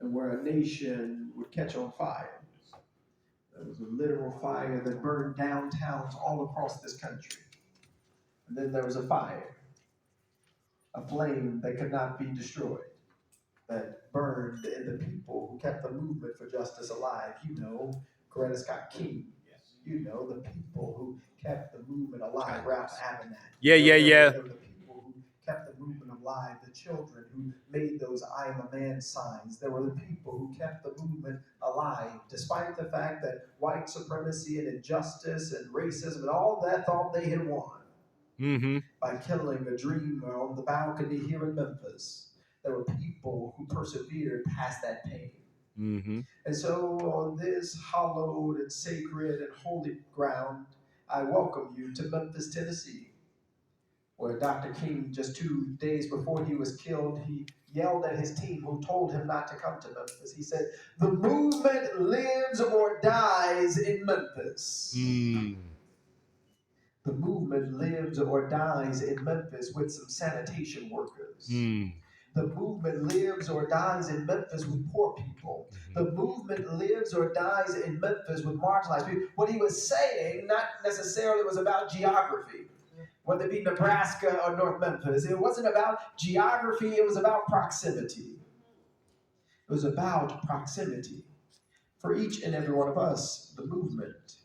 and where a nation would catch on fire. There was a literal fire that burned downtowns all across this country. And then there was a fire, a flame that could not be destroyed, that burned in the people who kept the movement for justice alive. You know, Coretta Scott King. You know, the people who kept the movement alive. Ralph Abernathy. There were the people who kept the movement alive. The children who made those "I am a man" signs. There were the people who kept the movement alive, despite the fact that white supremacy and injustice and racism and all that thought they had won. By killing a dreamer on the balcony here in Memphis. There were people who persevered past that pain. And so on this hallowed and sacred and holy ground, I welcome you to Memphis, Tennessee, where Dr. King, just 2 days before he was killed, he yelled at his team who told him not to come to Memphis. He said, "The movement lives or dies in Memphis." The movement lives or dies in Memphis with some sanitation workers. The movement lives or dies in Memphis with poor people. The movement lives or dies in Memphis with marginalized people. What he was saying, not necessarily was about geography, whether it be Nebraska or North Memphis. It wasn't about geography, it was about proximity. It was about proximity. For each and every one of us, the movement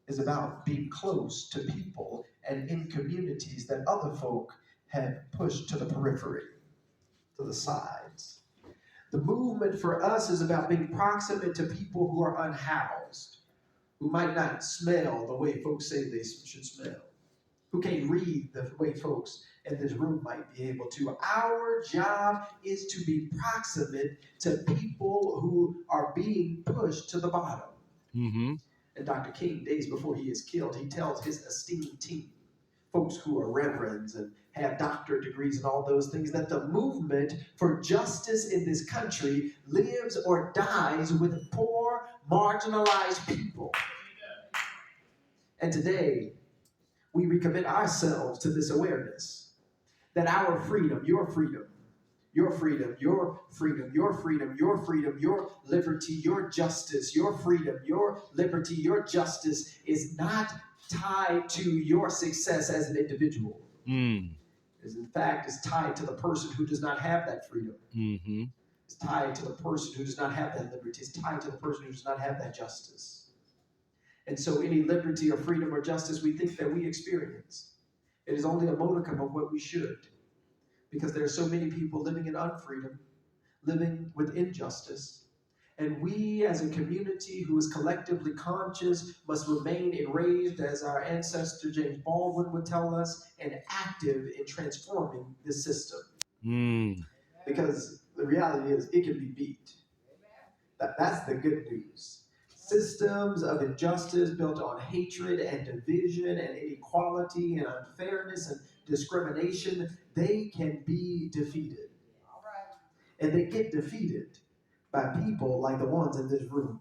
is about being close to people and in communities that other folk have pushed to the periphery, to the sides. The movement for us is about being proximate to people who are unhoused, who might not smell the way folks say they should smell, who can't read the way folks in this room might be able to. Our job is to be proximate to people who are being pushed to the bottom. And Dr. King, days before he is killed, he tells his esteemed team, folks who are reverends and have doctorate degrees and all those things, that the movement for justice in this country lives or dies with poor, marginalized people. And today, we recommit ourselves to this awareness that our freedom, your freedom, your freedom, your freedom, your freedom, your freedom, your liberty, your justice, your freedom, your liberty, your justice is not tied to your success as an individual. In fact, it's tied to the person who does not have that freedom. It's tied to the person who does not have that liberty. It's tied to the person who does not have that justice. And so any liberty or freedom or justice we think that we experience, it is only a modicum of what we should. Because there are so many people living in unfreedom, living with injustice. And we as a community who is collectively conscious must remain enraged, as our ancestor James Baldwin would tell us, and active in transforming this system. Because the reality is it can be beat. That's the good news. Systems of injustice built on hatred and division and inequality and unfairness and discrimination, they can be defeated. And they get defeated by people like the ones in this room.